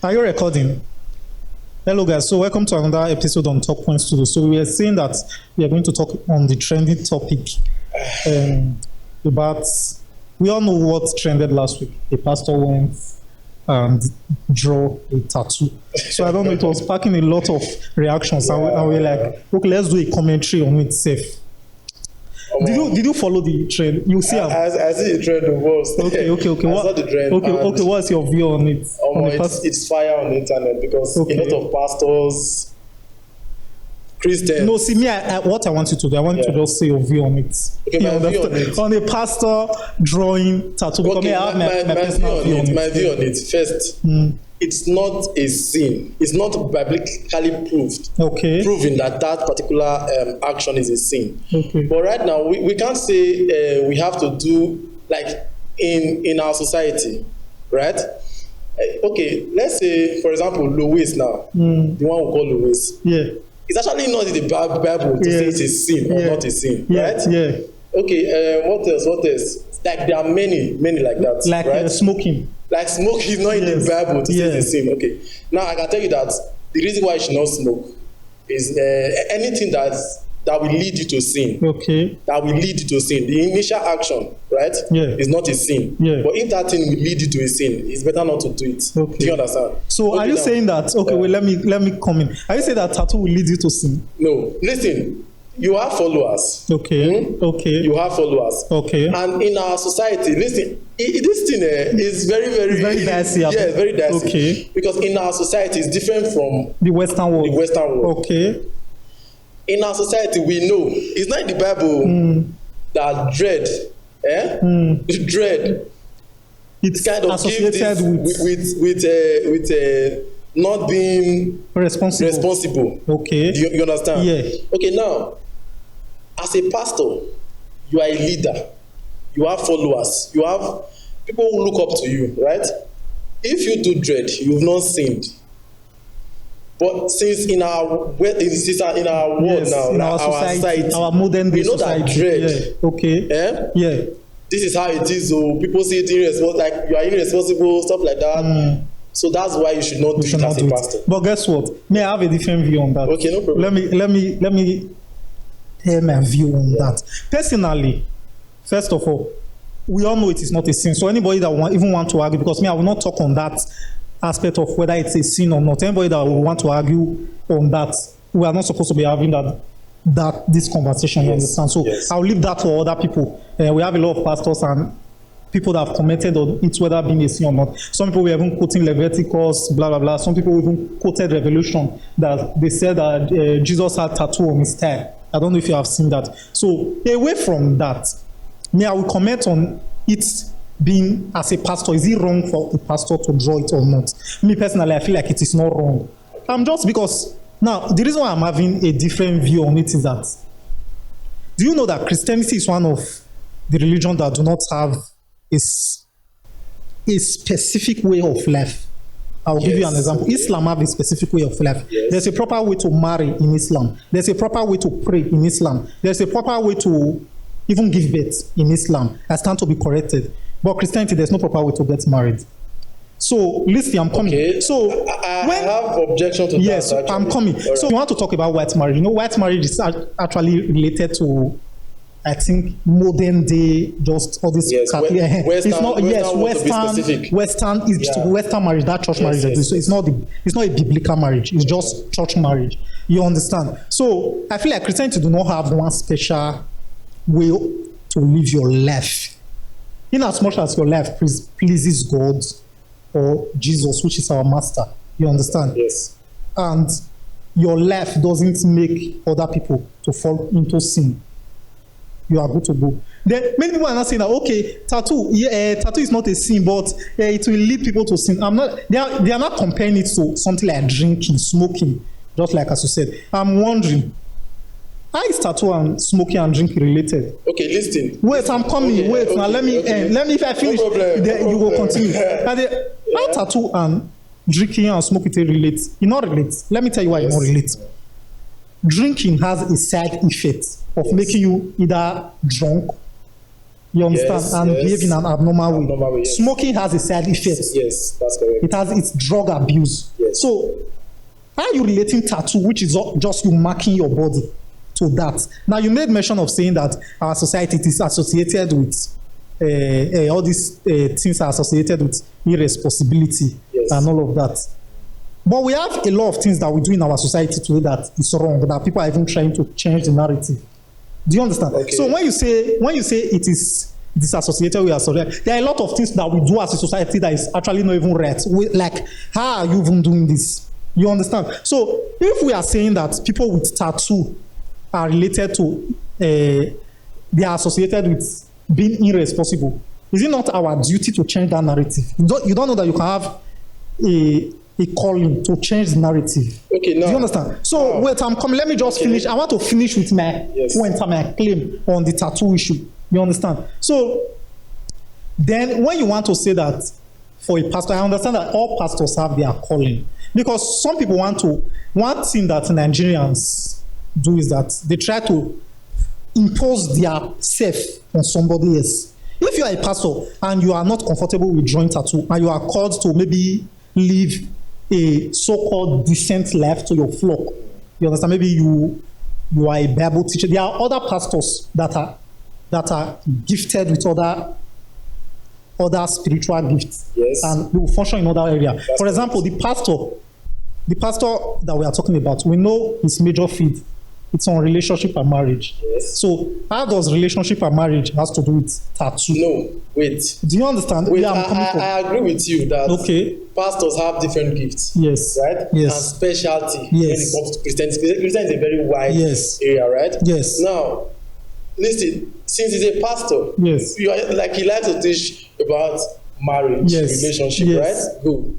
Are you recording? Hello guys, so welcome to another episode on Talk Point Studio. So we are saying that we are going to talk on the trending topic about, we all know what trended last week. A pastor went and drew a tattoo. So I don't know, it was sparking a lot of reactions and we're like, okay, let's do a commentary on itself. Did you follow the trend? You see, I see the trend the most. Okay. I saw the trend. Okay. What's your view on it? It's fire on the internet because a lot of pastors, Christians. No, see me. What I want you to do, I want you to just say your view on it. Okay, my view on it. On a pastor drawing tattoo. Okay, my personal view on it. My view on it. First, it's not a sin. It's not biblically proved. Okay. Proving that particular action is a sin. Okay. But right now, we can't say we have to do like in our society, right? Okay, let's say, for example, Louis now, the one we call Louis. Yeah. It's actually not in the Bible to say it's a sin or not a sin, right? Yeah. Okay, what else? Like there are many like that, like right? Smoking. Like smoke is not in the Bible to say it's a sin. Okay, now I can tell you that the reason why you should not smoke is anything that will lead you to sin. Okay. That will lead you to sin. The initial action, right? Yeah. Is not a sin. Yeah. But if that thing will lead you to a sin, it's better not to do it. Okay. Do you understand? So okay, are you saying that? Okay, well let me come in. Are you saying that tattoo will lead you to sin? No. Listen. You have followers. Okay. Okay. You have followers. Okay. And in our society, listen, this thing is very dicey. Yeah, very dicey. Okay. Because in our society, it's different from the Western world. The Western world. Okay. In our society, we know it's not in the Bible that dread, dread. It's kind of associated with not being responsible. Okay. Do you understand? Yeah. Okay, now, as a pastor, you are a leader. You have followers. You have people who look up to you, right? If you do dread, you've not sinned. But since in our world now, in our society, our modern day society, that dread. Yeah. Okay. Yeah. This is how it is. So people see it irresponsible, like you are irresponsible, stuff like that. So that's why you should not do it as a pastor. But guess what? May I have a different view on that? Okay, no problem. Let me tell my view on that. Personally, first of all, we all know it is not a sin. So anybody that even want to argue, because I will not talk on that aspect of whether it's a sin or not. Anybody that will want to argue on that, we are not supposed to be having this conversation. You understand? So I'll leave that for other people. We have a lot of pastors and people that have commented on it, whether being a sin or not. Some people were even quoting Leviticus, blah, blah, blah. Some people even quoted Revelation that they said that Jesus had tattoo on his thigh. I don't know if you have seen that. So away from that, I will comment on it being, as a pastor, is it wrong for a pastor to draw it or not? Me personally, I feel like it is not wrong. Because, now, the reason why I'm having a different view on it is that, do you know that Christianity is one of the religions that do not have a specific way of life? I'll give you an example. Okay. Islam have a specific way of life. Yes. There's a proper way to marry in Islam. There's a proper way to pray in Islam. There's a proper way to even give birth in Islam. I stand to be corrected. But Christianity, there's no proper way to get married. So, listen, I'm coming. Okay. So, I have objection to that. Yes, I'm coming. Right. So, you want to talk about white marriage. You know, white marriage is actually related to, I think, modern day, just all this. Yes, Western marriage, that church marriage. So it's not a biblical marriage. It's just church marriage. You understand? So I feel like Christianity do not have one special way to live your life. In as much as your life pleases God or Jesus, which is our master. You understand? Yes. And your life doesn't make other people to fall into sin. You are good to go. Then many people are not saying that tattoo is not a sin, but it will lead people to sin. They are not comparing it to something like drinking, smoking, just like as you said. I'm wondering, how is tattoo and smoking and drinking related? Okay, listen. Wait, I'm coming. Now let me end. Let me, if I finish, then you will continue. How tattoo and drinking and smoking relate? It not relate. Let me tell you why it not relate. Drinking has a side effect of making you either drunk, You understand? Yes, and yes. behave in an abnormal way. Abnormal way, yes. Smoking has a side effect. Yes, that's correct. It has its drug abuse. Yes. So, how are you relating tattoo, which is just you marking your body, to that? Now, you made mention of saying that our society is associated with all these things are associated with irresponsibility Yes. and all of that. But we have a lot of things that we do in our society today that is wrong, that people are even trying to change the narrative. Do you understand? Okay. So when you say it is associated with our society, there are a lot of things that we do as a society that is actually not even right. Like, how are you even doing this? You understand? So if we are saying that people with tattoo are related to, they are associated with being irresponsible, is it not our duty to change that narrative? You don't know that you can have a calling to change the narrative. Okay, now. Do you understand? So wait, I'm coming. Let me just finish. I want to finish with my point and my claim on the tattoo issue. You understand? So then, when you want to say that for a pastor, I understand that all pastors have their calling, because some people one thing that Nigerians do is that they try to impose their self on somebody else. If you are a pastor and you are not comfortable with drawing tattoo, and you are called to maybe live a so-called decent life to your flock, you understand? Maybe you are a Bible teacher. There are other pastors that are gifted with other spiritual gifts, Yes. and they will function in other areas. For example, the pastor that we are talking about, we know his major field, it's on relationship and marriage. Yes. So how does relationship and marriage has to do with tattoo? No, wait. Do you understand Wait, where I'm coming from? I agree with you that pastors have different gifts. Yes. Right? Yes. And specialty Yes. when it comes to Christianity. Christianity is a very wide Yes. area, right? Yes. Now, listen, since he's a pastor, Yes. you are, like, he likes to teach about marriage, Yes. relationship, Yes. right? Good.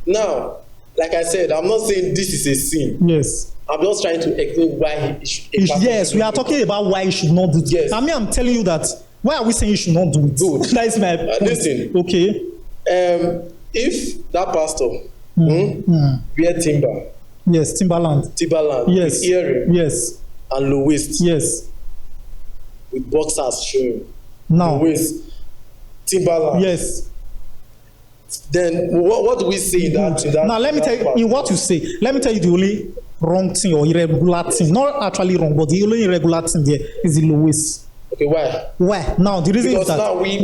Now, like I said, I'm not saying this is a sin. Yes. I'm just trying to explain why he should. Yes, we are talking about why you should not do it. Yes. I mean, I'm telling you that. Why are we saying you should not do it? Good. That is my point. Listen. Okay. If that pastor wear timber, Yes, Timberland. Yes. with earring Yes. and low waist, Yes. with boxers showing Now. low waist, Timberland. Yes. Then what do we say in that? Now let me tell you, in what you say, let me tell you the only wrong thing or irregular thing, not actually wrong, but the only irregular thing there is the lowest. Okay, why? Why? Now the reason Because is that now we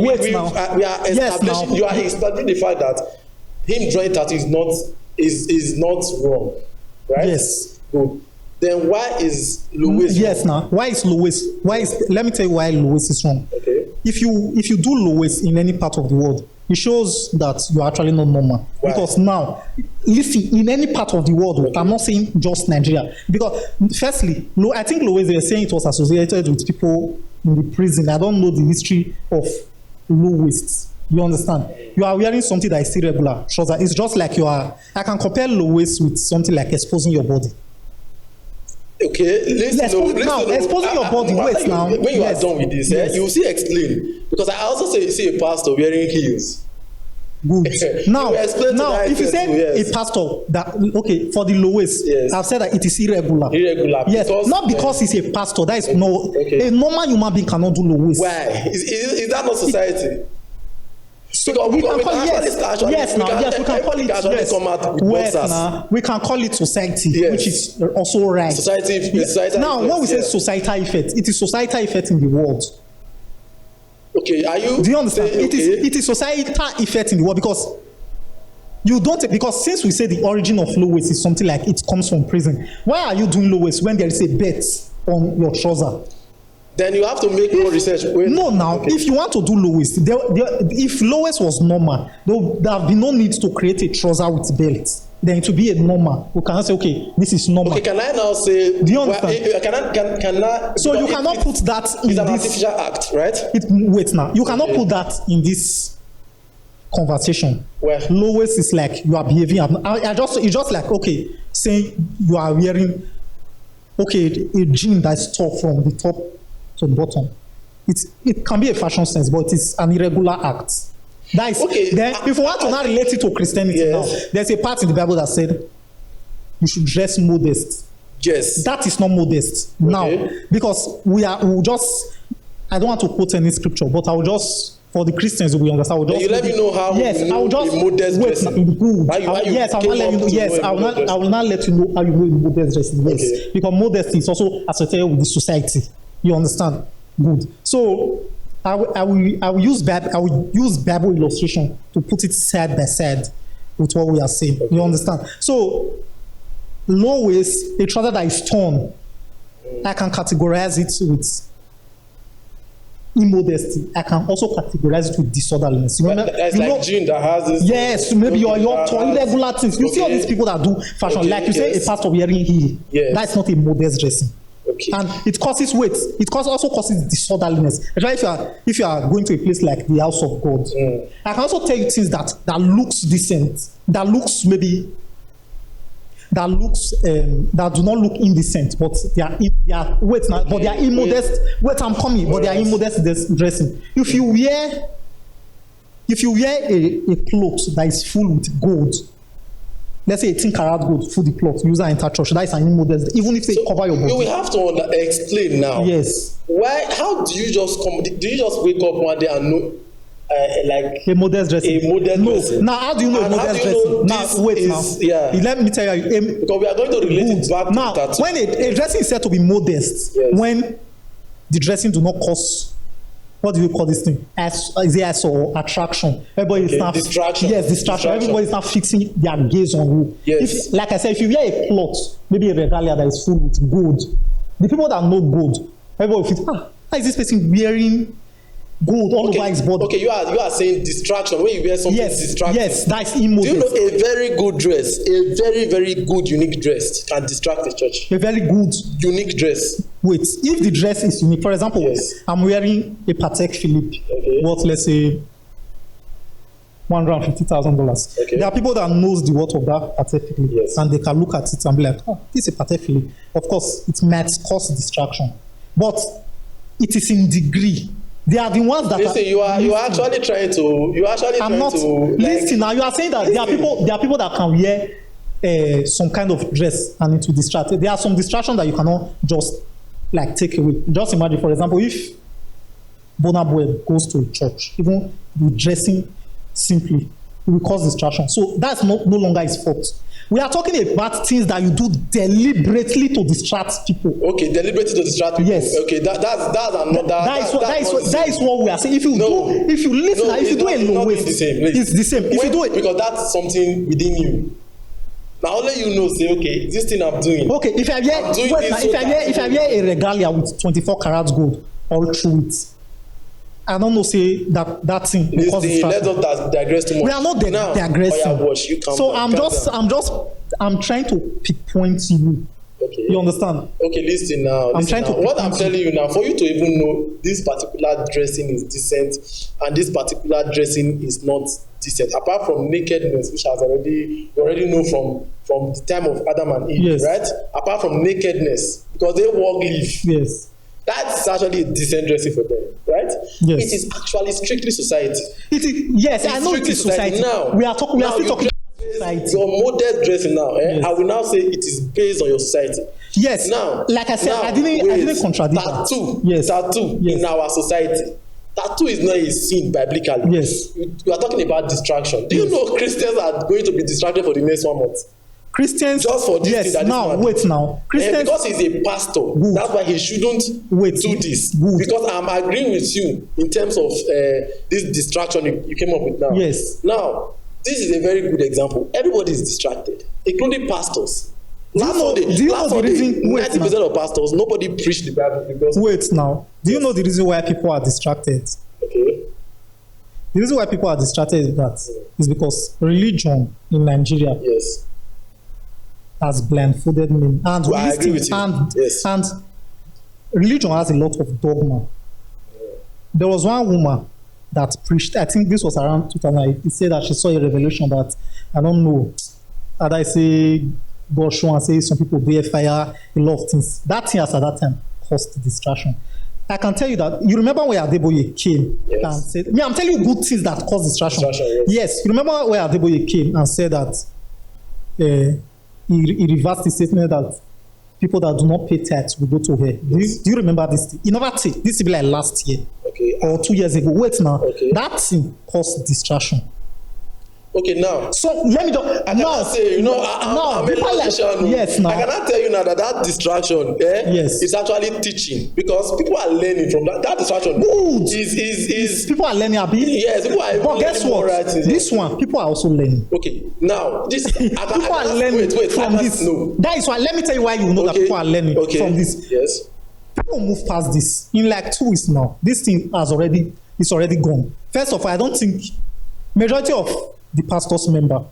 are establishing. Yes, now. You are establishing the fact that him drawing tattoo is not wrong, right? Yes. Good. Then why is Louis? Yes, now why is lowest? Let me tell you why lowest is wrong. Okay. If you do lowest in any part of the world, it shows that you're actually not normal. Why? Because now, listen, in any part of the world, I'm not saying just Nigeria. Because firstly, I think lowest, they're saying it was associated with people in the prison. I don't know the history of low waist. You understand? You are wearing something that is irregular trouser. It's just like I can compare low waist with something like exposing your body. Okay, exposing your body. Wait now. When you are done with this, Yes. you will see explain, because I also see a pastor wearing heels. Good. Now, You explain tonight if you too, say yes. a pastor that for the lowest, Yes. I've said that it is irregular. Irregular. Yes, because, not because he's a pastor. That is no. Okay. A normal human being cannot do lowest. Why? Is that not society? We can call it yes. Come out with Wait, boxers. now we can call it society, Yes. which is also right. Society. Now, when we say societal effect, it is societal effect in the world. Okay, are you? Do you understand? saying, It is societal effect in the world, because because since we say the origin of low waist is something like it comes from prison, why are you doing low waist when there is a bet on your trouser? Then you have to make more research. If you want to do low waist, if low waist was normal, there would have been no need to create a trouser with belt. Then it will be a normal. We cannot say, okay, this is normal. Okay, can I now say? Do you understand? Can I? So you cannot put that in it's an this. artificial act, right? Wait now. You cannot put that in this conversation. Where? Low waist is like you are behaving. It's just like, okay, saying you are wearing a jean that's tall from the top to the bottom. It can be a fashion sense, but it is an irregular act. That is okay. Then if you want to now relate it to Christianity, now there's a part in the Bible that said you should dress modest. Yes. That is not modest now, because we will just I don't want to quote any scripture, but I will just, for the Christians who will understand, I will just. You let me know how. Yes, I will just. Modest dressing. Good. Yes, I will not let you know. Yes, I will not let you know how you know modest dressing. Yes, okay. Because modesty is also associated with the society. You understand? Good. So I will use Bible illustration to put it side by side with what we are saying. Okay. You understand? So low waist, a trouser that is torn, I can categorize it with immodesty. I can also categorize it with disorderliness. That's like Jean that has this. Yes, maybe your irregular things. You see all these people that do fashion, like you say, a pastor wearing heel. Yes. That's not a modest dressing. Okay. And it causes weight. It also causes disorderliness. Especially if you are going to a place like the house of God. I can also tell you things that looks decent, that do not look indecent, but they are wait now, but they are immodest. Wait, I'm coming, but they are immodest dressing. If you wear a cloth that is full with gold, let's say 18 karat gold, full the cloth, use that enter church, that is an immodest, even if they cover your body. You will have to explain now. Yes. Why? How do you just come? Do you just wake up one day and know? Like a modest dressing. Dressing. Now, how do you know a modest dressing? Now, wait now. Yeah. Let me tell you. Because we are going to relate it back now, to tattoo. When a dressing is said to be modest, when the dressing do not cause, what do you call this thing? As or attraction. Everybody is not distraction. Yes, distraction. Everybody is not fixing their gaze on you. Yes. If, like I said, if you wear a cloth, maybe a regalia that is full with gold, the people that know gold, everybody will think, why is this person wearing gold all over his body? Okay, you are saying distraction. When you wear something distracting. Yes, that's immodest. Do you know a very good dress, a very, very good unique dress can distract the church? A very good unique dress. Wait, if the dress is unique, for example, I'm wearing a Patek Philippe, worth let's say $150,000. Okay. There are people that knows the worth of that Patek Philippe, and they can look at it and be like, this is a Patek Philippe. Of course, it might cause distraction, but it is in degree. They are the ones that listen, you are actually trying to. I'm not listening now. You are saying that there are people that can wear some kind of dress and it will distract. There are some distractions that you cannot just like take away. Just imagine, for example, if Burna Boy goes to a church, even with dressing simply, it will cause distraction. So that's no longer his fault. We are talking about things that you do deliberately to distract people. Okay, deliberately to distract people. Yes. Okay, that's another. That is what we are saying. If you do a low waist, it's the same. If you do it, because that's something within you. Now only you know, say, okay, this thing I'm doing. Okay, if I wear a regalia with 24 karat gold all through it, I don't know, say that thing will cause distraction. Let's not digress too much. We are not digressing. So I'm trying to pinpoint you. Okay. You understand? Okay, listen now. What I'm telling you now, for you to even know this particular dressing is decent and this particular dressing is not decent, apart from nakedness, which you already know from the time of Adam and Eve, right? Apart from nakedness, because they wore leaf. Yes. That's actually a decent dressing for them, right? Yes. It is actually strictly society. I know it is society. Now, we are still talking about society. Your modest dressing now, I will now say it is based on your society. Yes. Now, like I said, I didn't contradict tattoo. Yes. Tattoo in our society. Tattoo is not a sin biblically. Yes. You are talking about distraction. Do you know Christians are going to be distracted for the next 1 month? Christians, just for this thing that now wait now. Christians, because he's a pastor, that's why he shouldn't do this. Because I'm agreeing with you in terms of this distraction you came up with now. Yes. Now, this is a very good example. Everybody is distracted, including pastors. Last Sunday, 90% of pastors, nobody preached the Bible because. Wait now. Do you know the reason why people are distracted? Okay. The reason why people are distracted is because religion in Nigeria has blindfolded men. And I agree with you. And religion has a lot of dogma. There was one woman that preached, I think this was around 2008, it said that she saw a revelation that, I don't know, and I say, God show and say some people bear fire, a lot of things. That thing has at that time caused distraction. I can tell you that, you remember where Adeboye came and said, I'm telling you good things that cause distraction. Yes, you remember where Adeboye came and said that he reversed the statement that people that do not pay tax will go to hell. Do you remember this thing? You never take this will be like last year or 2 years ago. Wait now, that thing caused distraction. Okay, now. So let me just. I cannot say, I'm a logician. Yes, now. I cannot tell you now that distraction yes. is actually teaching, because people are learning from that. That distraction Good. is people are learning a bit. Yes, people are. But guess what? This one, people are also learning. Okay, now this people are learning from this. No. That is why. Let me tell you why you know that people are learning from this. Yes. People move past this in like 2 weeks now. This thing is already gone. First of all, I don't think majority of the pastor's member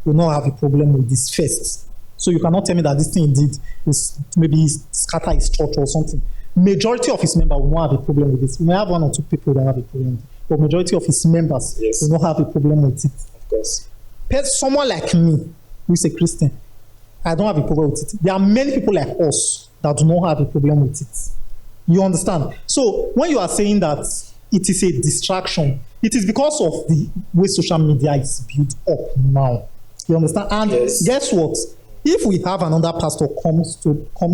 will not have a problem with this first. So you cannot tell me that this thing indeed is maybe scatter his church or something. Majority of his members will not have a problem with this. We may have 1 or 2 people that have a problem with it, but majority of his members will not have a problem with it. Of course. Someone like me, who is a Christian, I don't have a problem with it. There are many people like us that do not have a problem with it. You understand? So when you are saying that it is a distraction, it is because of the way social media is built up now. You understand? And guess what? If we have another pastor come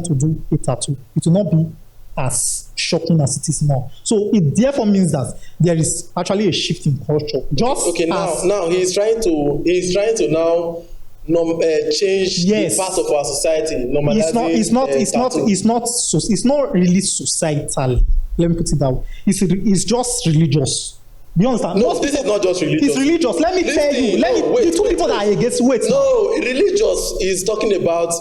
to do a tattoo, it will not be as shocking as it is now. So it therefore means that there is actually a shift in culture. Now he's trying to now change the part of our society. It's not really societal. Let me put it that way. It's just religious. Do you understand? No, this is not just religious. It's religious. Let me tell you. The two people that are against. No, religious is talking about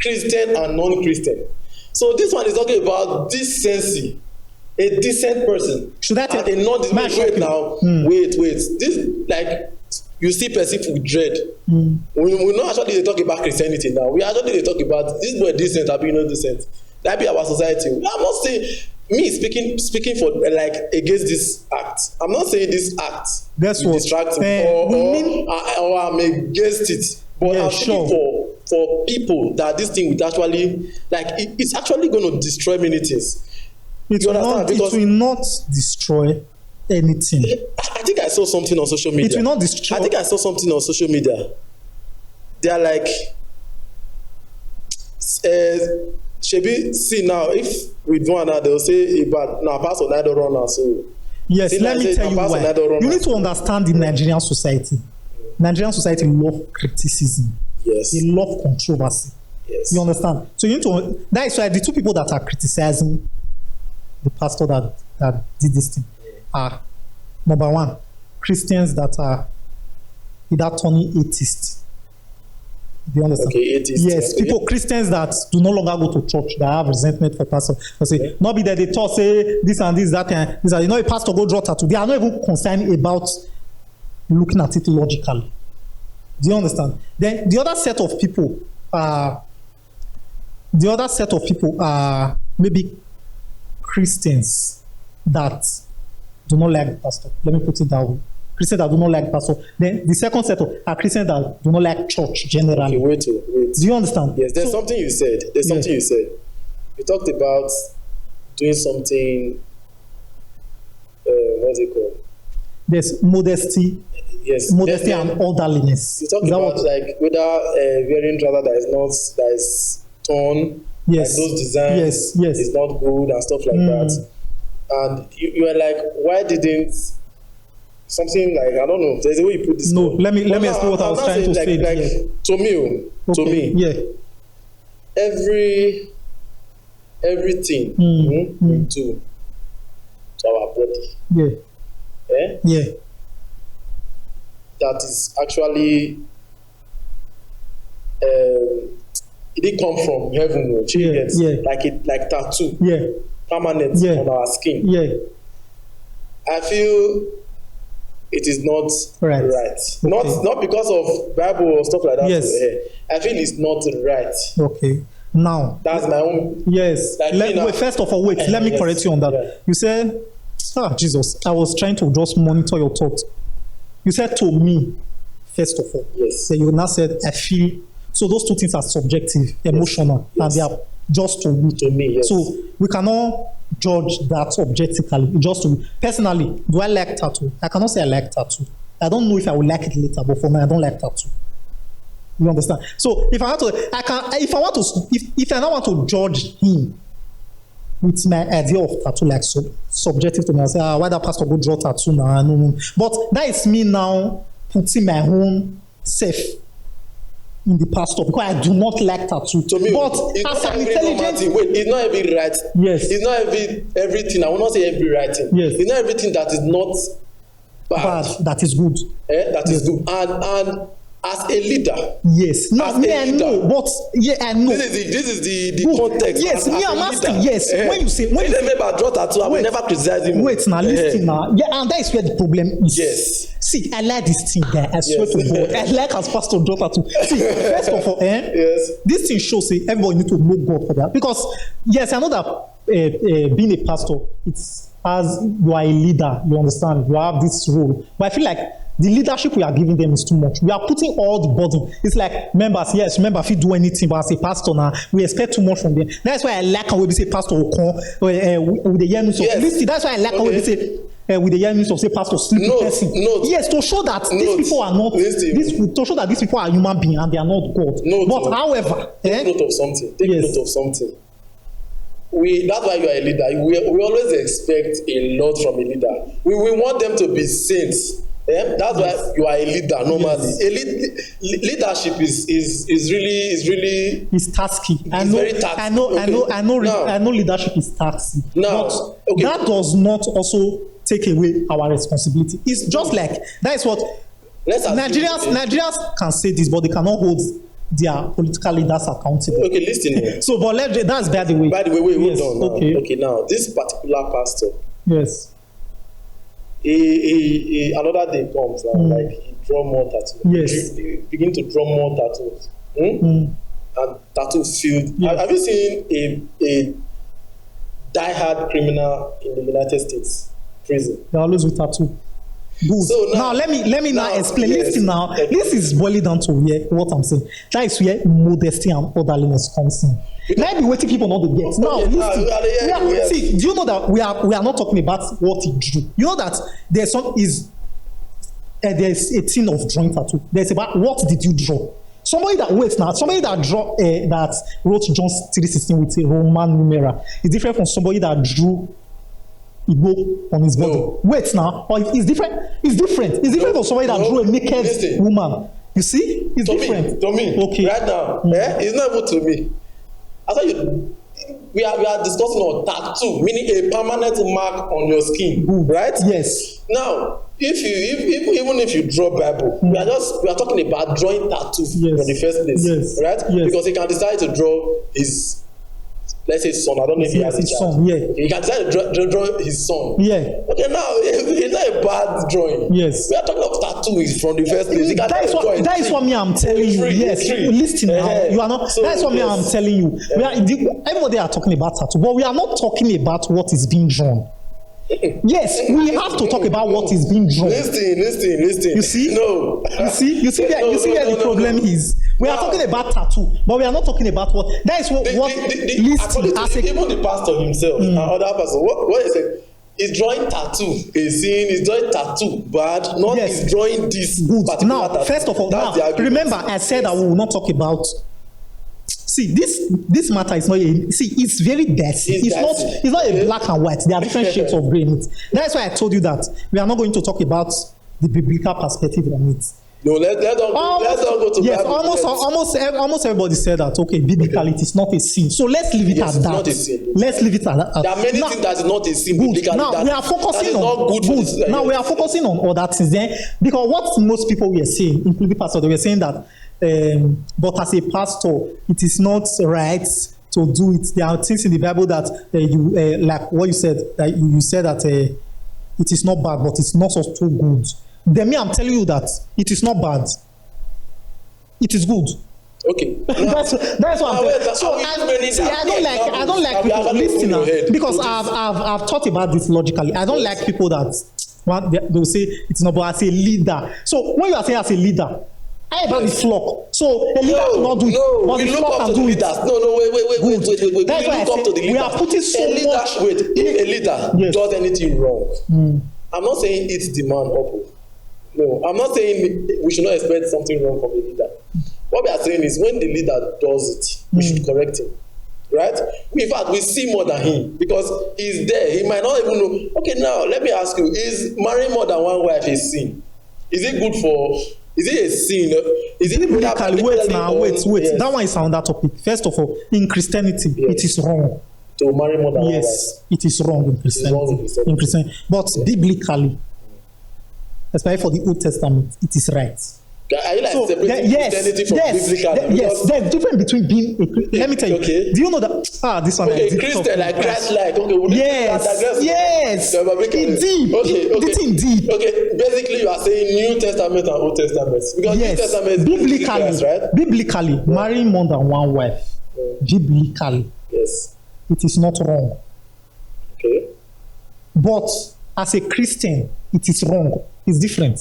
Christian and non-Christian. So this one is talking about decency. A decent person. Should I tell you? Wait. This, like, you see person with dread. We not actually talk about Christianity now. We actually talk about this boy decent, or being not decent. That be our society. I'm not saying me speaking for like against this act. I'm not saying this act will distract me or I'm against it. But I'm speaking for people that this thing would actually it's actually going to destroy many things. It will not destroy anything. I think I saw something on social media. It will not destroy. I think I saw something on social media. They are like, Shebi, see now, if we do another, they'll say, but now pastor neither runner. So yes, let me tell you why. You need to understand the Nigerian society. Nigerian society love criticism. Yes. They love controversy. Yes. You understand? So you need to. That is why the two people that are criticizing the pastor that did this thing are, number one, Christians that are either turning atheist. Do you understand? Okay, atheist. Yes, Christians that do no longer go to church, that have resentment for pastor. They say, not be that they talk, say this and this, that and this. You know, a pastor go draw tattoo. They are not even concerned about looking at it logically. Do you understand? Then the other set of people are maybe Christians that do not like the pastor. Let me put it that way. Christians that do not like pastor. Then the second set are Christians that do not like church generally. Okay, wait. Do you understand? Yes, there's something you said. You said. You talked about doing something. What's it called? There's modesty. Yes. Modesty and orderliness. You talked about like whether wearing trouser that is torn. Yes. Like those designs. Yes. Is not good and stuff like that. And you are like, why didn't something like, I don't know, there's a way you put this. No, let me explain what I was trying to say. To me, yeah. Everything we do to our body. Yeah. Yeah. That is actually it didn't come from heaven. Like tattoo. Yeah. Permanent on our skin. Yeah. I feel it is not right. Okay. Not because of Bible or stuff like that. Yes. I feel it's not right. Okay. Now that's my own. Yes. First of all, let me correct you on that. Yeah. You said, Jesus, I was trying to just monitor your thoughts. You said to me, first of all. Yes. So you now said, I feel. So those two things are subjective, emotional, and they are just to me. To me, yes. So we cannot judge that objectively. Just to me. Personally, do I like tattoo? I cannot say I like tattoo. I don't know if I will like it later, but for me, I don't like tattoo. You understand? So if I want to, if I don't want to judge him with my idea of tattoo, like subjective to me, I say, why that pastor go draw tattoo now? No. But that is me now putting my own self in the pastor because I do not like tattoo. To me, but it's as not an every intelligent, wait, it's not every right. Yes. It's not everything. I will not say every writing. Yes. It's not everything that is not bad. that is good. That is good. And as a leader. Yes. No, as me a I leader, know, but yeah, I know. This is the Good. context. Yes, me I'm asking. Leader. Yes, when you say remember draw tattoo, I will never criticize him. Wait, now listen now. Yeah, and that is where the problem is. Yes. See, I like this thing there. I swear to God. I like as pastor draw tattoo. See, first of all, yes. This thing shows say everybody need to know God for that. Because yes, I know that being a pastor, it's as you are a leader, you understand, you have this role. But I feel like the leadership we are giving them is too much. We are putting all the burden. It's like members, yes, member if you do anything, but as a pastor now, we expect too much from them. That's why I like how we say pastor will come with the yearnings of listen. That's why I like how we say with the yearnings of say pastor sleepy person. Yes, to show that these people are not to show that these people are human beings and they are not God. But however, take note of something. Take note of something. That's why you are a leader. We always expect a lot from a leader. We want them to be saints. That's why you are a leader normally. Yes. Leadership is really it's tasky. Very taxing. I know leadership is taxing. But that does not also take away our responsibility. It's just like that is what Nigerians can say this, but they cannot hold their political leaders accountable. Okay, listen. So, but that's by the way. By the way, wait, yes, hold on. Okay. Okay, now this particular pastor. Yes. Another day comes and like he draw more tattoos. Yes. He begin to draw more tattoos. And tattoo field. Yes. Have you seen a die-hard criminal in the United States prison? They always with tattoo. Good. So now let me now explain. Yes. Listen now. This is boiling down to what I'm saying. That is where modesty and orderliness comes in. Let me waiting people not to get. Now listen. See, do you know that we are not talking about what he drew? You know that there's a thing of drawing tattoo. There's about what did you draw? Somebody that that wrote John 3:16 with a Roman numeral is different from somebody that drew Igbo on his body. No. Wait now, or it's different. It's different. It's different from somebody that drew a naked woman. You see, it's different. To me, okay. Right now, it's not even to me. I thought we are discussing on tattoo, meaning a permanent mark on your skin, right? Yes. Now, even if you draw Bible, we are talking about drawing tattoos in the first place, right? Yes. Because he can decide to draw his, let's say, son. I don't know if he has his son. Yeah. He can decide to draw his son. Yeah. Okay, now it's not a bad drawing. Yes. We are talking of tattoos from the first place. That is what me I'm telling you. Yes. Listen now. You are not. So, that's what me I'm telling you. Everybody are talking about tattoo, but we are not talking about what is being drawn. Yes, we have to talk about what is being drawn. Listen. You see? No. You see where the problem is. We are talking about tattoo, but we are not talking about what. That is what even the pastor himself and other pastors. What is it? Is drawing tattoo is drawing tattoo bad? Not is drawing this good. Particular Now, tattoo. first of all, remember I said that we will not talk about. See, this matter is not it's very dirty. It's not a black and white. There are different shades of gray in it. That's why I told you that we are not going to talk about the biblical perspective on it. No, let's not go to yes, Bible. almost everybody said that biblically it is not a sin. So let's leave it at that. Not a sin. Let's leave it at that. There are many things that is not a sin biblically. Now we are focusing on Now we are focusing on other things then, because what most people were saying, including pastors, they were saying that but as a pastor, it is not right to do it. There are things in the Bible that you like what you said, that you said that it is not bad, but it's not so good. Then me, I'm telling you that it is not bad. It is good. Okay. that's what I'm saying. So I don't like people listening because I've thought about this logically. I don't like people that they'll say it's not, but as a leader. So when you are saying as a leader, I about the flock. So a leader cannot do it, but the flock can do it. No, wait. That's why I say we are putting so much. Wait, if a leader does anything wrong, I'm not saying it's the man up. No, I'm not saying we should not expect something wrong from a leader. what we are saying is when the leader does it, we should correct him. Right? In fact, we see more than him because he's there. He might not even know. Okay, now let me ask you: is marrying more than one wife a sin? Is it good for? Is it a sin? Is it biblically? Wait now, wait. Yes. That one is another topic. First of all, in Christianity, it is wrong. To marry more than one wife. Yes, it is wrong in Christianity. In Christianity, but biblically, especially for the Old Testament, it is right. Are you like separating Christianity from biblical? Yes, there's difference between being a let me tell you. Okay. Do you know that this one? Okay, Christian like Christ-like. Okay, yes, indeed. Okay. It's indeed. Okay, basically you are saying New Testament and Old Testament because New Testament is biblically, Christ, right? Biblically, marrying more than one wife, biblically, yes, it is not wrong. Okay, but as a Christian, it is wrong. It's different.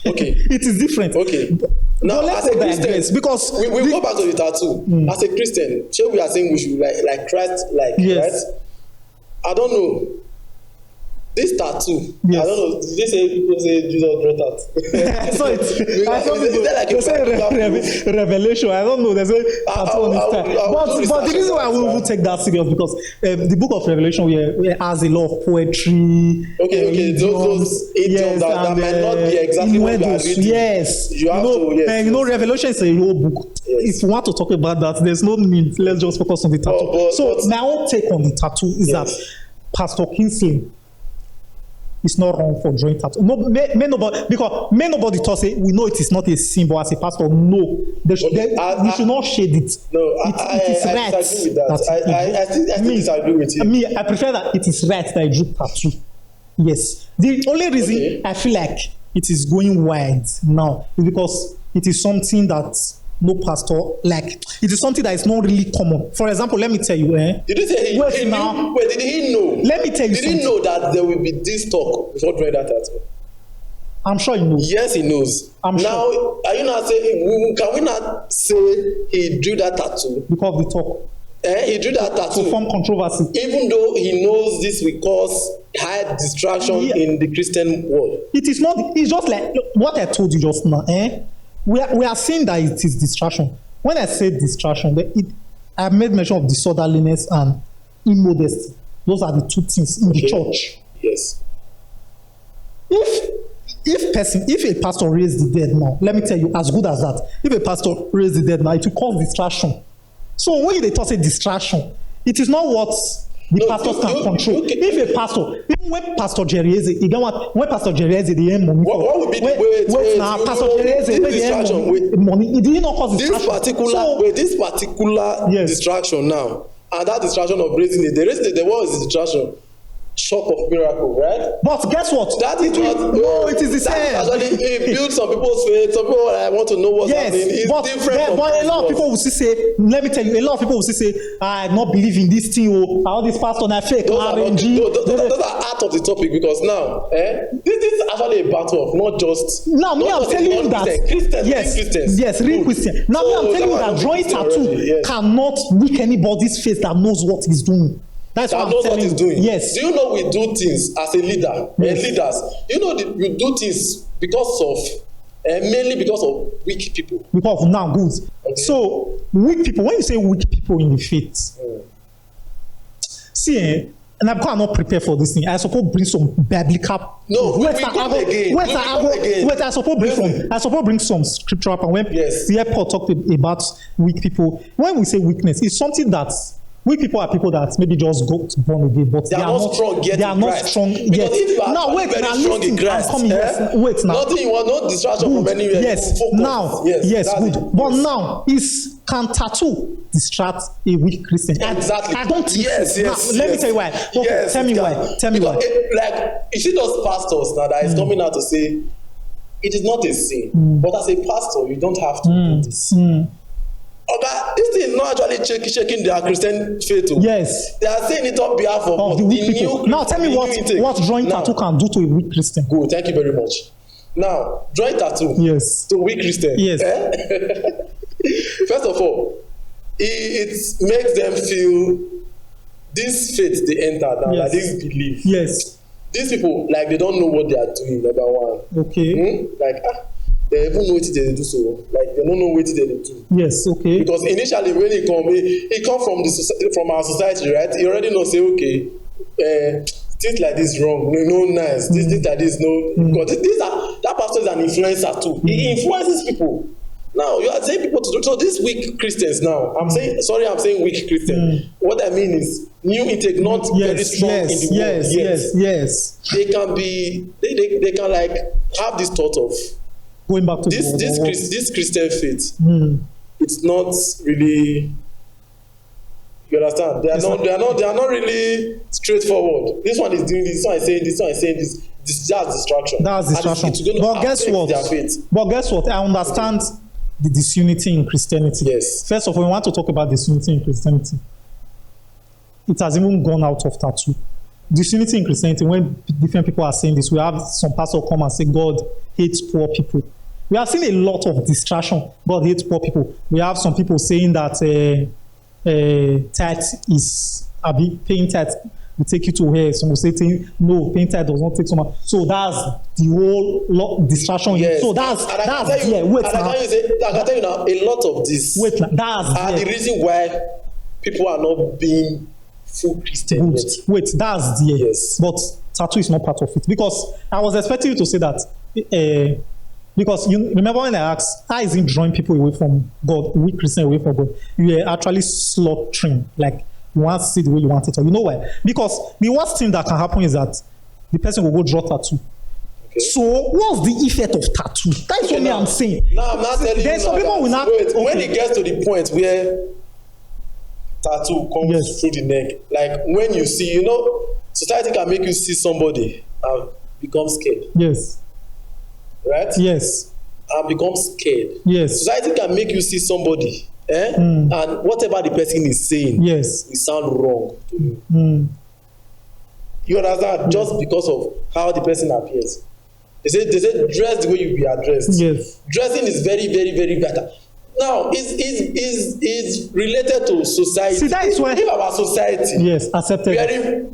Okay. It is different. Okay. Now, as a Christian, because we go back to the tattoo. As a Christian, sure we are saying we should like Christ, right? I don't know. This tattoo, I don't know. Did they say people say Jesus draw tattoo? So they say revelation. I don't know. There's a tattoo on his time. But the reason why we will take that serious because the book of Revelation has a lot of poetry. Okay. Those idioms that might not be exactly what you are reading. Yes. You know, Revelation is a whole book. If you want to talk about that, there's no need. Let's just focus on the tattoo. My own take on the tattoo is that Pastor Kingsley it's not wrong for drawing tattoo. No, may nobody thought say we know it is not a symbol as a pastor. No, we should not shade it. No, it is right. I disagree with that. I still disagree with you. I prefer that it is right that I drew tattoo. Yes, the only reason I feel like it is going wide now is because it is something that no pastor like. It is something that is not really common. For example, let me tell you. Did you say he knew? Wait, did he know? Let me tell you. Did he know that there will be this talk before drawing that tattoo? I'm sure he knows. Yes, he knows. Now, sure. Are you not saying? Can we not say he drew that tattoo because of the talk? He drew that tattoo to form controversy, even though he knows this will cause high distraction in the Christian world. It is not. It's just like what I told you just now. We are saying that it is distraction. When I say distraction, I made mention of disorderliness and immodesty. Those are the two things in the church. Yes. If a pastor raised the dead now, let me tell you, as good as that, if a pastor raised the dead now, it will cause distraction. So when they talk say distraction, it is not what the pastors can control. If a pastor, even when Pastor Jerry Eze, when Pastor Jerry Eze, the end money. What would be the Pastor Jerry Eze, money, it did not cause distraction. This particular distraction now, and that distraction of raising the what was the distraction? Shock of miracle, right? But guess what? That is it is the same. Actually, it builds some people's faith. Some people want to know what's happening. It's different. But a lot of people will say, let me tell you, a lot of people will say, I not believe in this thing. All this pastor na fake. Those are out of the topic because now, this is actually a battle of not just. Now, me, I'm telling you that Christians. Yes, real Christian. Now, me, I'm telling you that drawing tattoo cannot weak anybody's faith that knows what he's doing. That's what I'm telling you. Doing. Yes. Do you know we do things as a leader? Leaders. You know we do things because of mainly because of weak people. Because of now good. Okay. So weak people. When you say weak people in the faith, see, and I'm not prepared for this thing. I suppose bring some biblical. No, I suppose bring some scripture up. And when Paul talked about weak people, when we say weakness, it's something that. Weak people are people that maybe just got born again, but they are not strong yet. They are not strong yet. Now wait, now listen. I'm coming. Wait now. Nothing you want, no distraction from anywhere. Yes. Now, yes, good. But now, can tattoo distract a weak Christian? Exactly. I don't think so. Now, let me tell you why. Okay, tell me why. Tell me why. Like, you see those pastors now that is coming out to say it is not a sin, but as a pastor, you don't have to do this. Okay, this thing is not actually shaking their Christian faith. Yes. They are saying it on behalf of the weak people. Now tell me what drawing tattoo can do to a weak Christian. Good, thank you very much. Now, drawing tattoo to a weak Christian. Yes. First of all, it makes them feel this faith they enter now, like this belief. Yes. These people, like they don't know what they are doing, number one. Okay. they even know wetin dem dey do so. Like they no know wetin dem dey do. Yes, okay. Because initially when he come from from our society, right? He already know say okay, things like this wrong, no nice. Things like this no. Because that pastor is an influencer too. He influences people. Now you are saying people to do so. These weak Christians now. I'm saying weak Christian. What I mean is new intake, not very strong in the world. Yes. They can be. They can like have this thought of going back to this Christian faith. It's not really. You understand? They are not really straightforward. This one is doing this. This one is saying this. This one is saying this. This is just distraction. That's distraction. But guess what? I understand the disunity in Christianity. Yes. First of all, we want to talk about disunity in Christianity. It has even gone out of tattoo. Disunity in Christianity, when different people are saying this, we have some pastors come and say God hates poor people. We have seen a lot of distraction. God hates poor people. We have some people saying that tithe is paying tithe will take you to hell. Some will say no, paying tithe does not take so much. So that's the whole distraction. Yes. So that's I can tell you now, a lot of this are the reason why people are not being full Christian. Wait, that's the yes. But tattoo is not part of it, because I was expecting you to say that. Because you remember when I asked, how is it drawing people away from God, weak Christian away from God? You are actually slaughtering, like you want to see the way you want it. Or you know why? Because the worst thing that can happen is that the person will go draw tattoo. Okay. So what's the effect of tattoo? That's what I'm saying. No, I'm not telling you. There's some people will not. Wait, when it gets to the point where tattoo comes through the neck, like when you see, society can make you see somebody and become scared. Yes. Right? Yes. And become scared. Yes. Society can make you see somebody, and whatever the person is saying, will sound wrong to you. You understand? Just because of how the person appears. They say dress the way you be addressed. Yes. Dressing is very, very, very vital. Now, is related to society. See, that is why if our society, accepted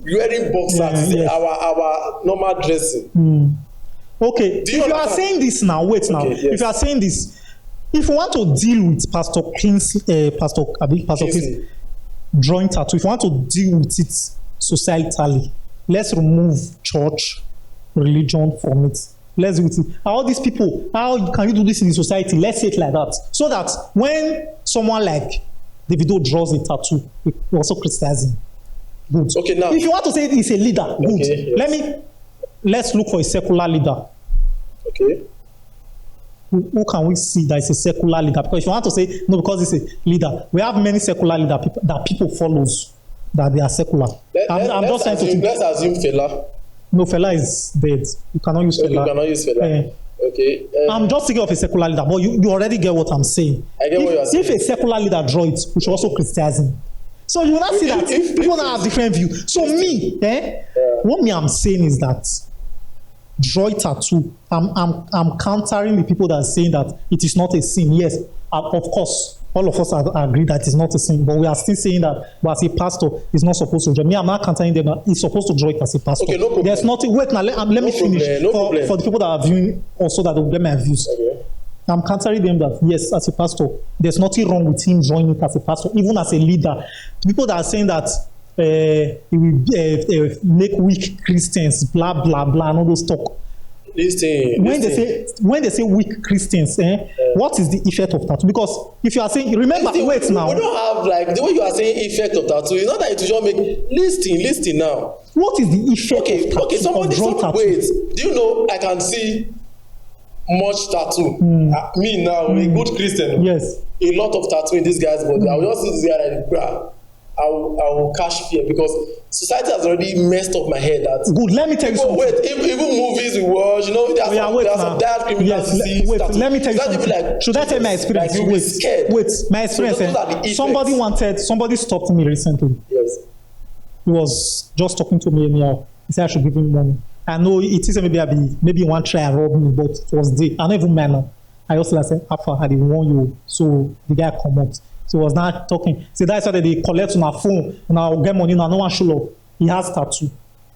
wearing boxers, our normal dressing. Okay, if you are saying this now, wait now. Yes. If you are saying this, if you want to deal with Pastor Kingsley drawing tattoo, if you want to deal with it societally, let's remove church, religion from it. Let's do it. All these people, how can you do this in the society? Let's say it like that. So that when someone like Davido draws a tattoo, it also criticizes him. Good. Okay, now if you want to say he's a leader, good. Okay, yes. Let's look for a secular leader. Okay. Who can we see that is a secular leader? Because if you want to say no, because it's a leader, we have many secular leaders that people follows that they are secular. Let's assume Fela. No, Fela is dead. You cannot use Fela. You cannot use Fela. Okay. I'm just thinking of a secular leader, but you already get what I'm saying. I get what you're saying. If a secular leader draw it, we should also criticize him. So you will not see that people now have different views. So what I'm saying is that draw tattoo. I'm countering the people that are saying that it is not a sin. Yes, of course, all of us agree that it's not a sin, but we are still saying that, but as a pastor, he's not supposed to draw. Me, I'm not countering them. He's supposed to draw it as a pastor. Okay, no problem. There's nothing. Wait, now let me finish for the people that are viewing, also that will get my views. Okay. I'm countering them that yes, as a pastor, there's nothing wrong with him drawing it as a pastor, even as a leader. People that are saying that he will make weak Christians, blah blah blah, and all those talk. When they say weak Christians, what is the effect of tattoo? Because if you are saying, remember, wait now. We don't have like the way you are saying effect of tattoo. It's not that it will just make listing now. What is the effect of tattoo? Okay, somebody wait. Do you know I can see much tattoo? Me now, a good Christian. Yes. A lot of tattoo in this guy's body. I will just see this guy like bruh. I will catch fear because society has already messed up my head. That good. Let me tell you something. Wait, even movies we watch, there are some bad criminals. Let me tell you something. Like, should I tell my experience? Like wait, my experience. Somebody stopped me recently. Yes. He was just talking to me anyhow. He said I should give him money. I know it is maybe one try and rob me, but it was there. I don't even manner. I also said, Alpha, I didn't warn you. So the guy come up. So he was not talking. So that's why they collect on our phone and I'll get money now. No one show up. He has tattoo.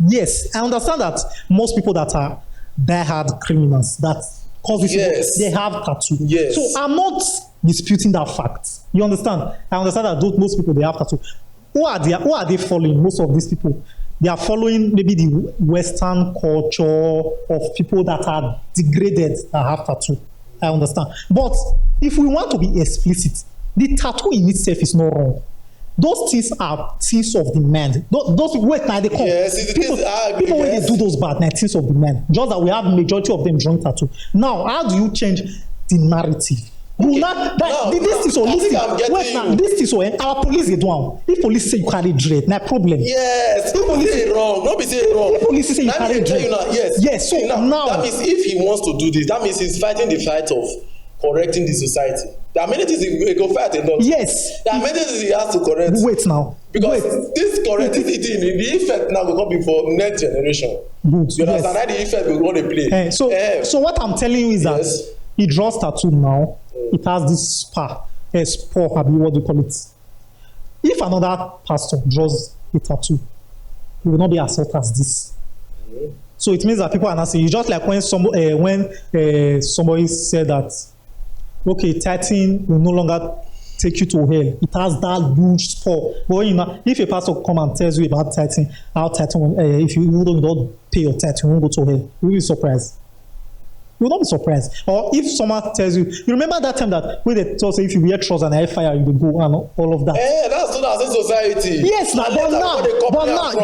Yes, I understand that most people that are diehard criminals that Because Yes. they have tattoo. Yes. So I'm not disputing that fact. You understand? I understand that most people they have tattoo. Who are they following? Most of these people, they are following maybe the Western culture of people that are degraded that have tattoo. I understand. But if we want to be explicit, the tattoo in itself is not wrong. Those things are things of the man. Those wait now they come. Yes, People when yes. they do those bad now things of the man. Just that we have majority of them drawing tattoo. Now, how do you change the narrative? You Okay. not Now, this is so I think listen. I'm getting Wait now, you. this is so our police they do am. If police say you carry dread, na problem. Yes, don't be say it wrong. Don't be say it wrong. If police say you Let me carry tell you dread. now. Yes. Yes, so now- that means if he wants to do this, that means he's fighting the fight of correcting the society. There are many things he go fight a lot. Yes. There are many things he has to correct. Wait now. Because Wait. this correcting the thing, the effect now will come before next generation. Good, You understand? yes. How the effect will go to play. So what I'm telling you is that Yes. he draws tattoo now. It has this spore, abi what do you call it? If another pastor draws a tattoo, he will not be as hot as this. So it means that people are not saying, just like when somebody said that, okay, tithing will no longer take you to hell. It has that huge spore. But when if a pastor come and tells you about tithing, how tithing, if you don't pay your tithe, you won't go to hell. You will be surprised. You will not be surprised. Or if someone tells you, you remember that time that when they told say if you wear trousers and I fire, you will go and all of that. That's not as in society. Yes, now, but now,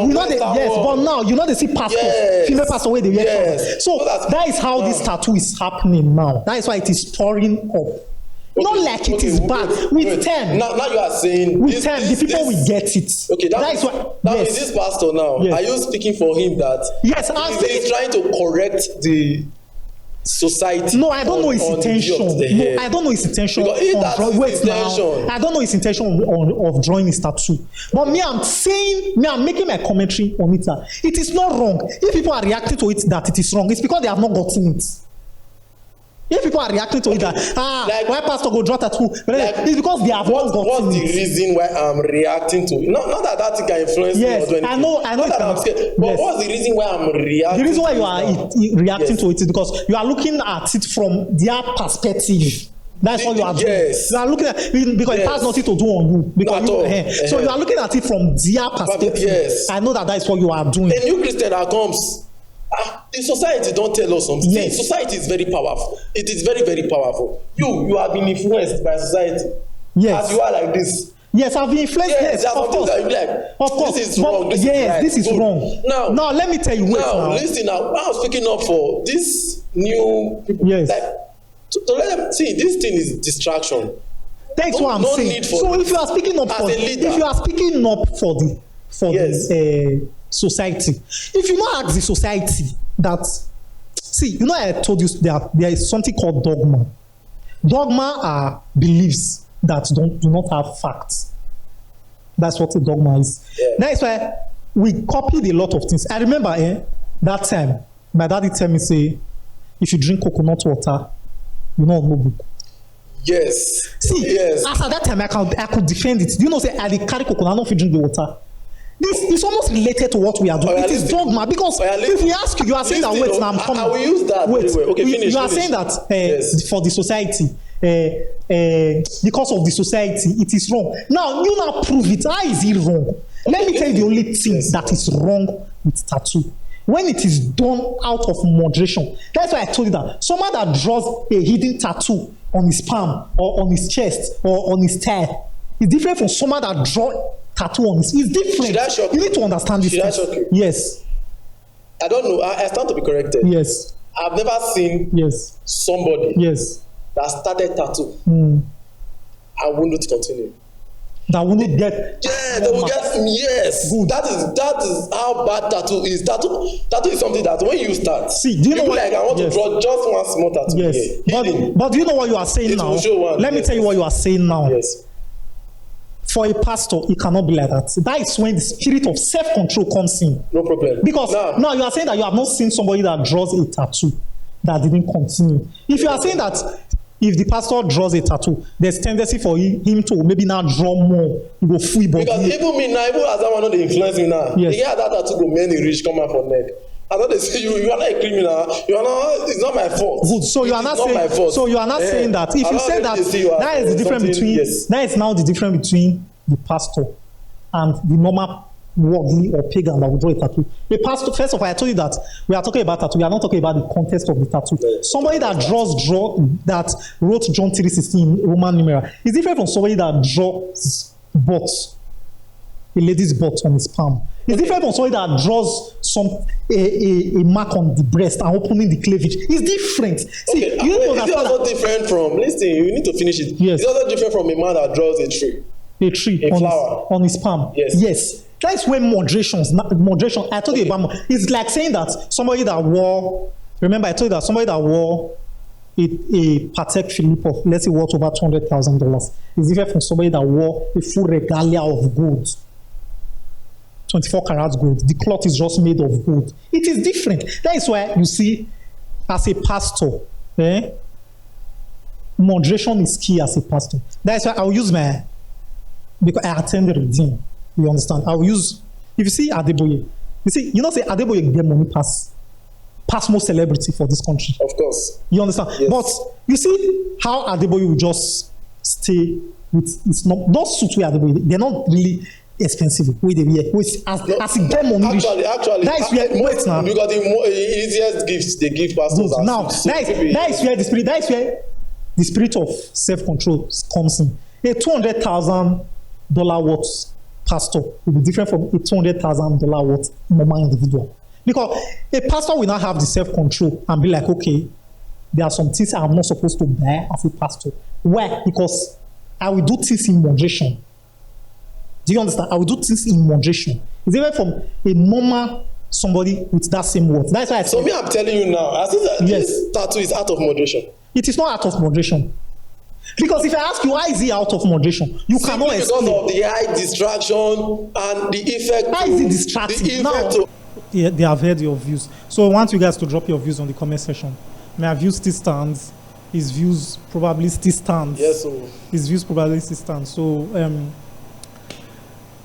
you know the yes, but now you know they see pastors, Yes. female pastor where they wear Yes. trousers. So So that is how this tattoo is happening now. That is why it is pouring up. Not like it is bad. With time, Now you are saying with time, the people will get it. Okay, that is why. Now Yes, is this pastor now? Yes. Are you speaking for him that yes. I'm he's trying to correct the society? No, I don't know his on the view intention. of the No, head? I don't know his intention. Because if that's his intention- I don't know his intention of drawing his tattoo. But I'm making my commentary on it. It is not wrong. If people are reacting to it that it is wrong, it's because they have not gotten it. If people are reacting to it that Like- why pastor go draw tattoo, it's because they have not gotten What's the it. reason why I'm reacting to it? Not that thing can influence Yes, me or do anything. I know Not it that I'm can- scared. But yes. what's the reason why I'm reacting? The reason why you to are it now? reacting Yes. to it is because you are looking at it from their perspective. That's what you are doing. Yes. You are looking at it because it Yes. has nothing to do on you. Because Not you, at all. so you are looking at it from their perspective. Yes. I know that is what you are doing. A new Christian that comes, the society don't tell us something. Yes. Society is very powerful. It is very, very powerful. You have been influenced by society. Yes. As you are like this. Yes, I've been influenced. Yes, Yes, there are of some course. things that you be like, Of course. this is But wrong. This yes, is right. this is Good. wrong. Now, let me tell you. Wait now, now. listen now. I'm speaking up for this new people. Yes. Like, to let them see, this thing is distraction. That's what I'm no saying. need for So it. if you are speaking up As for a leader. if you are speaking up for Yes. the society, if you not ask the society that, see, you know, I told you there is something called dogma. Dogma are beliefs that do not have facts. That's what a dogma is. Yeah. That is why we copied a lot of things. I remember that time my daddy tell me say, if you drink coconut water, you know no book. Yes. See, Yes. as at that time I could defend it. Do you know say I dey carry coconut, I no fit drink the water. This is almost related to what we are doing. Oh, yeah, It is listen. because Oh, yeah, if we ask you, you are saying that listen, wait, now I'm I coming. will use that Wait, very well. Okay, finish, you are finish. saying that Yes. for the society, because of the society, it is wrong. Now you now prove it. How is it wrong? Let me tell you the only thing Yes. that is wrong with tattoo. When it is done out of moderation. That's why I told you that someone that draws a hidden tattoo on his palm or on his chest or on his thigh is different from someone that draw tattoo on his. It's different. Should I shock You you? need to understand this. Should I thing. shock you? Yes. I don't know. I stand to be corrected. Yes. I've never seen Yes. somebody Yes. that started tattoo and won't to continue. That will not get. Yeah, they will get yes. Good. That is how bad tattoo is. Tattoo is something that when you start, See, do you know be what- like I want yes. to draw just one small tattoo Yes. here. Healing. But do you know what you are saying It now? will show one. Let me Yes. tell you what you are saying now. Yes. For a pastor, it cannot be like that. That is when the spirit of self-control comes in. No problem. Because now you are saying that you have not seen somebody that draws a tattoo that didn't continue. If you are saying that if the pastor draws a tattoo, there's tendency for him to maybe now draw more. He go full body. Because even me now, even as that one know dey influence me now. Yes. The guy that tattoo go many rich come out for neck. I know they say you are not a criminal. You are not. It's not my fault. Good. So you It are is not not saying. my fault. So you are not saying that. If you say that, that is the difference between. Yes. That is now the difference between the pastor and the normal worldly or pagan that will draw a tattoo. The pastor. First of all, I told you that we are talking about tattoo. We are not talking about the context of the tattoo. Yes. Somebody that that wrote John 3:16 in Roman numeral is different from somebody that draws butts, a lady's butt on his palm. It's different from somebody that draws a mark on the breast and opening the cleavage. It's different. See, Okay, you know is it also different from? Listen, you need to finish it. Yes. It's also different from a man that draws a tree. a tree A flower. on his palm. Yes. That's when moderation. I told you about. It's like saying that somebody that wore. Remember, I told you that somebody that wore a Patek Philippe of, let's say, worth over $200,000 is different from somebody that wore a full regalia of gold, 24 karat gold. The cloth is just made of gold. It is different. That is why you see, as a pastor, moderation is key as a pastor. That is why I'll use because I attend the Redeem. You understand? I'll use, if you see Adeboye, say Adeboye get money pass most celebrity for this country. Of course. You understand? Yes. But you see how Adeboye will just stay with, it's not, those suits where Adeboye, they're not really expensive. Where they wear, as he get money. Actually, that is where, wait now. Because the easiest gifts they give pastors are Now, suits. that is where the spirit of self-control comes in. A $200,000 worth pastor will be different from a $200,000 worth normal individual. Because a pastor will not have the self-control and be like, okay, there are some things I'm not supposed to buy as a pastor. Why? Because I will do things in moderation. Do you understand? I will do things in moderation. It's even from a normal somebody with that same word. That's why I So me, I'm telling you now, I think that Yes. this tattoo is out of moderation. it is not out of moderation. Because if I ask you, why is he out of moderation? You cannot Simply explain. because of the eye distraction and the effect. Why is it distracting? The Now, effect yeah, they have heard your views. So I want you guys to drop your views on the comment section. My views still stands. His views probably still stands. Yes, so His views probably still stands. So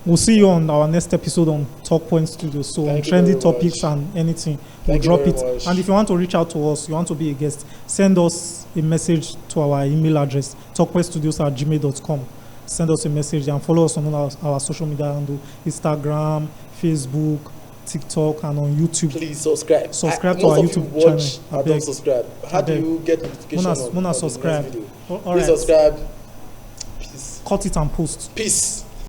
we'll see you on our next episode on Talk Point Studio. So Thank on you trendy very topics much. and anything, Thank you we'll drop very it. much. And if you want to reach out to us, you want to be a guest, send us a message to our email address, talkpointstudios@gmail.com. Send us a message and follow us on our social media handle, Instagram, Facebook, TikTok, and on YouTube. please subscribe. Subscribe to Most our of YouTube you watch channel. and Abeg. don't subscribe. How do Abeg. you get notification Muna on the next subscribe. video? All Please right. subscribe. Please. Cut it and post. Peace.